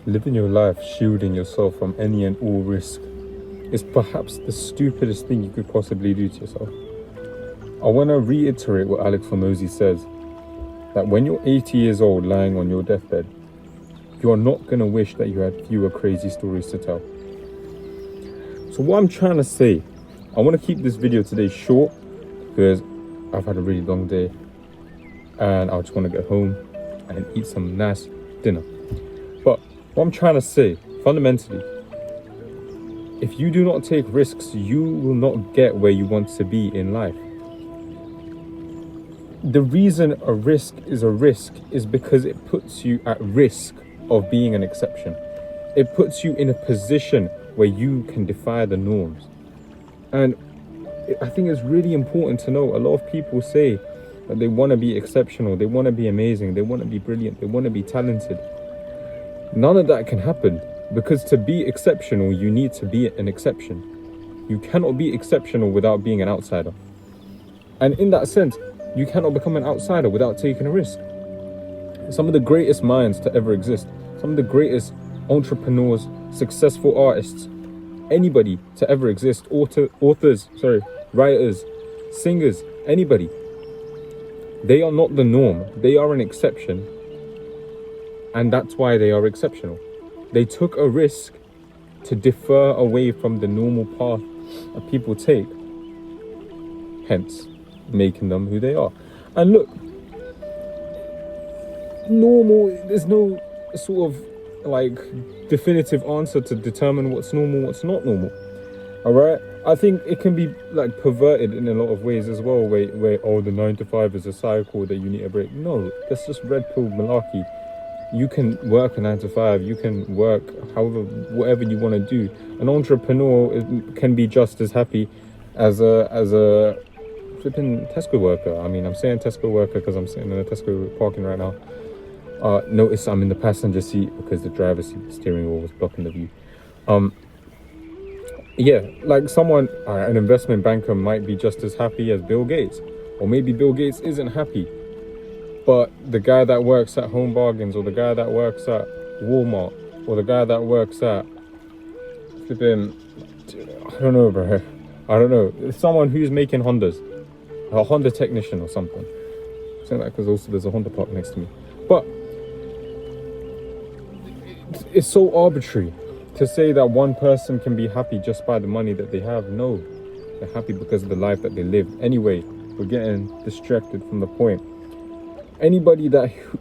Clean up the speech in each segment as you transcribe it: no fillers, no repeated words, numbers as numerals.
living your life shielding yourself from any and all risk is perhaps the stupidest thing you could possibly do to yourself. I want to reiterate what Alex Hormozi says, that when you're 80 years old lying on your deathbed, you are not going to wish that you had fewer crazy stories to tell. So what I'm trying to say, I want to keep this video today short because I've had a really long day and I just want to get home and eat some nice dinner. But what I'm trying to say, fundamentally, if you do not take risks, you will not get where you want to be in life. The reason a risk is because it puts you at risk of being an exception. It puts you in a position where you can defy the norms. And I think it's really important to know, a lot of people say that they want to be exceptional, they want to be amazing, they want to be brilliant, they want to be talented. None of that can happen, because to be exceptional, you need to be an exception. You cannot be exceptional without being an outsider. And in that sense, you cannot become an outsider without taking a risk. Some of the greatest minds to ever exist, some of the greatest entrepreneurs, successful artists, anybody to ever exist, writers, singers, anybody, they are not the norm. They are an exception. And that's why they are exceptional. They took a risk to differ away from the normal path that people take, hence making them who they are. And look, normal, there's no sort of like definitive answer to determine what's normal, what's not normal. All right, I think it can be like perverted in a lot of ways as well, where the 9 to 5 is a cycle that you need to break. No, that's just red pill malarkey. You can work a 9 to 5, you can work whatever you want to do. An entrepreneur can be just as happy as a flipping Tesco worker. I mean, I'm saying Tesco worker because I'm sitting in a Tesco parking right now. Notice I'm in the passenger seat because the driver's seat steering wheel was blocking the view. Yeah, like an investment banker might be just as happy as Bill Gates, or maybe Bill Gates isn't happy, but the guy that works at Home Bargains, or the guy that works at Walmart, or the guy that works at flipping, I don't know, bro. I don't know. Someone who's making Hondas, a Honda technician or something. I'm saying that because also there's a Honda park next to me. But it's so arbitrary to say that one person can be happy just by the money that they have. No, they're happy because of the life that they live. Anyway, we're getting distracted from the point. Anybody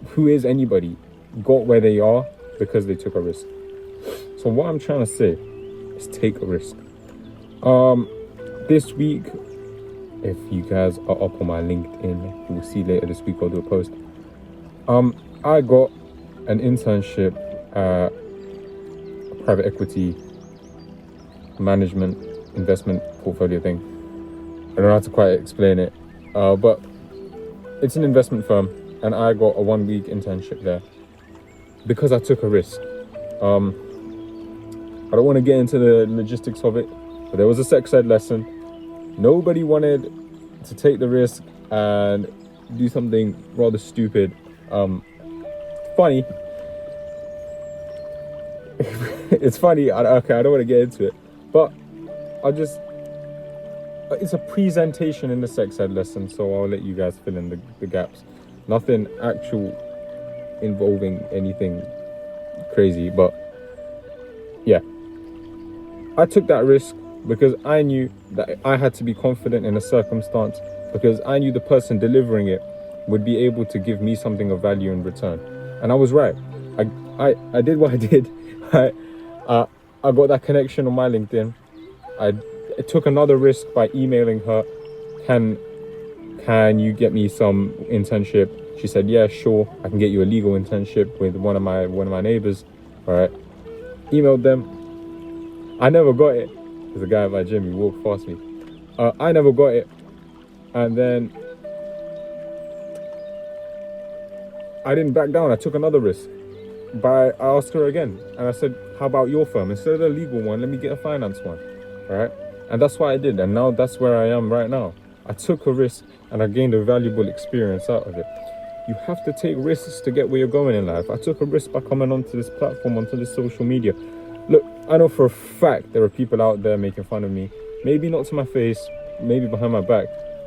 who is anybody got where they are because they took a risk. So what I'm trying to say is take a risk. This week, if you guys are up on my LinkedIn, you will see later this week I'll do a post. I got an internship at a private equity management investment portfolio thing. I don't know how to quite explain it, but it's an investment firm, and I got a 1-week internship there because I took a risk. I don't want to get into the logistics of it, but there was a sex ed lesson. Nobody wanted to take the risk and do something rather stupid. Funny. It's funny. I don't want to get into it, but it's a presentation in the sex ed lesson, so I'll let you guys fill in the gaps. Nothing actual involving anything crazy, but yeah, I took that risk because I knew that I had to be confident in a circumstance, because I knew the person delivering it would be able to give me something of value in return. And I was right. I did what I did. I got that connection on my LinkedIn. I took another risk by emailing her, can you get me some internship? She said, yeah, sure, I can get you a legal internship with one of my neighbors. All right, emailed them. I never got it. There's a guy at my gym, he walked past me. I never got it. And then I didn't back down. I took another risk. I asked her again, and I said, how about your firm? Instead of the legal one, let me get a finance one. All right, and that's what I did, and now that's where I am right now. I took a risk and I gained a valuable experience out of it. You have to take risks to get where you're going in life. I took a risk by coming onto this platform, onto this social media. Look, I know for a fact there are people out there making fun of me. Maybe not to my face, maybe behind my back,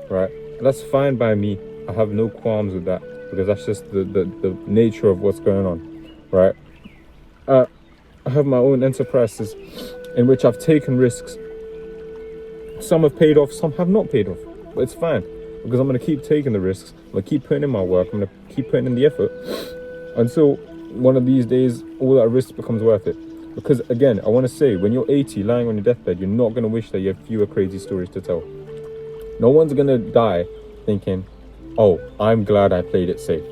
right? That's fine by me. I have no qualms with that, because that's just the nature of what's going on, right? I have my own enterprises in which I've taken risks. Some have paid off, some have not paid off, but it's fine, because I'm going to keep taking the risks. I'm going to keep putting in my work. I'm going to keep putting in the effort until one of these days all that risk becomes worth it. Because again, I want to say, when you're 80 lying on your deathbed, you're not going to wish that you have fewer crazy stories to tell. No one's going to die thinking, oh, I'm glad I played it safe.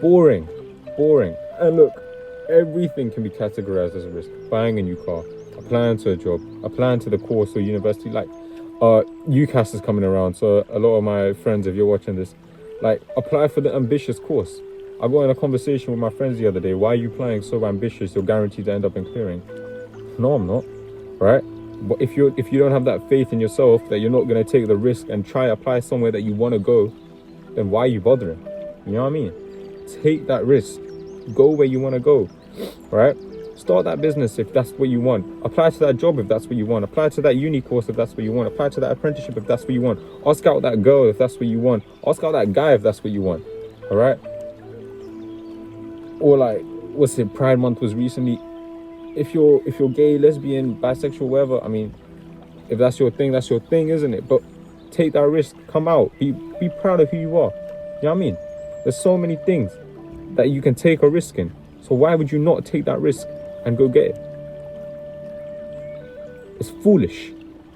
Boring. And look, everything can be categorized as a risk. Buying a new car, applying to a job, applying to the course or university. Like, UCAS is coming around, so a lot of my friends, if you're watching this, like, apply for the ambitious course. I got in a conversation with my friends the other day. Why are you applying so ambitious? You're guaranteed to end up in clearing. No, I'm not, right? But if you don't have that faith in yourself that you're not going to take the risk and try apply somewhere that you want to go, then why are you bothering? You know what I mean? Take that risk. Go where you want to go, right? Start that business if that's what you want. Apply to that job if that's what you want. Apply to that uni course if that's what you want. Apply to that apprenticeship if that's what you want. Ask out that girl if that's what you want. Ask out that guy if that's what you want, all right? Or like, what's it, Pride Month was recently. If you're gay, lesbian, bisexual, whatever, I mean, if that's your thing, isn't it? But take that risk, come out, be proud of who you are. You know what I mean? There's so many things that you can take a risk in. So why would you not take that risk and go get it? It's foolish.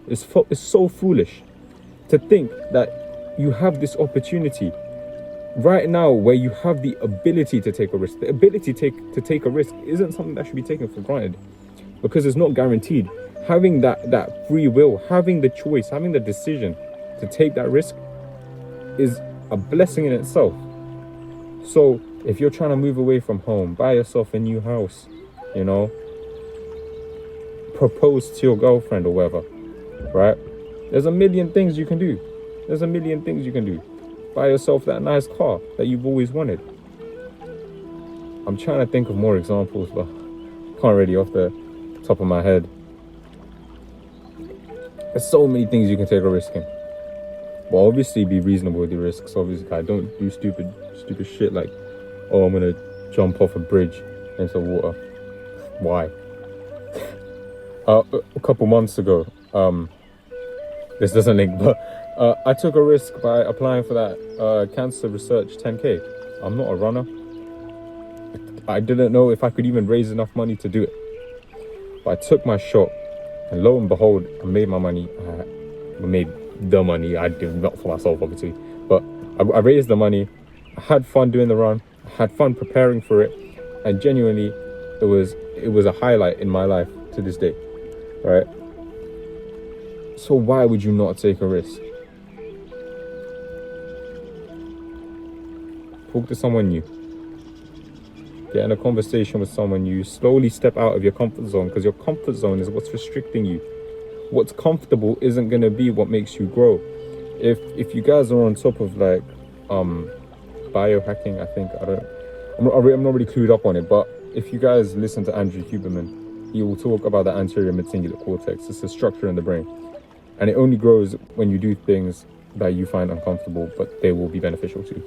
It's so foolish to think that you have this opportunity right now where you have the ability to take a risk. The ability to take a risk isn't something that should be taken for granted, because it's not guaranteed. Having that free will, having the choice, having the decision to take that risk is a blessing in itself. So if you're trying to move away from home, buy yourself a new house, you know, propose to your girlfriend or whatever, right? There's a million things you can do. Buy yourself that nice car that you've always wanted. I'm trying to think of more examples, but can't really off the top of my head. There's so many things you can take a risk in. Well, obviously be reasonable with your risks. Obviously, I don't do stupid shit like, oh, I'm gonna jump off a bridge into water. Why? A couple months ago, this doesn't link, but I took a risk by applying for that cancer research 10K. I'm not a runner. I didn't know if I could even raise enough money to do it. But I took my shot, and lo and behold, I made my money. I made the money. I did not for myself, obviously, but I raised the money. I had fun doing the run. I had fun preparing for it, and genuinely, it was a highlight in my life to this day, right? So why would you not take a risk? Talk to someone new. Get in a conversation with someone new. Slowly step out of your comfort zone, because your comfort zone is what's restricting you. What's comfortable isn't going to be what makes you grow. If you guys are on top of like biohacking, I think, I'm not really clued up on it, but if you guys listen to Andrew Huberman, he will talk about the anterior midcingulate cortex. It's a structure in the brain, and it only grows when you do things that you find uncomfortable, but they will be beneficial to you.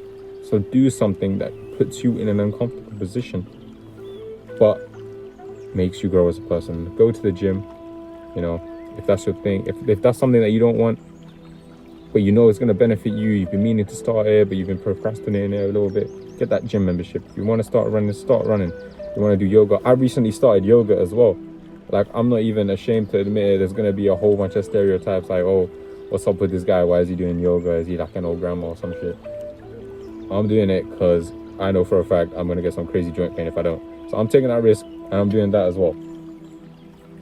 So do something that puts you in an uncomfortable position, but makes you grow as a person. Go to the gym, you know, if that's your thing. If that's something that you don't want, but you know it's going to benefit you, you've been meaning to start here, but you've been procrastinating it a little bit, get that gym membership. If you want to start running, start running. If you want to do yoga, I recently started yoga as well. Like, I'm not even ashamed to admit it. There's going to be a whole bunch of stereotypes like, oh, what's up with this guy? Why is he doing yoga? Is he like an old grandma or some shit? I'm doing it because I know for a fact I'm going to get some crazy joint pain if I don't. So I'm taking that risk, and I'm doing that as well.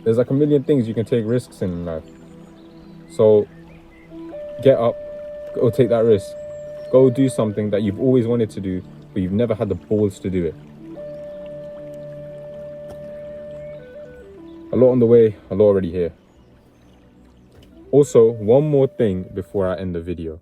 There's like a million things you can take risks in life. So get up, go take that risk. Go do something that you've always wanted to do, but you've never had the balls to do it. A lot on the way, a lot already here. Also, one more thing before I end the video.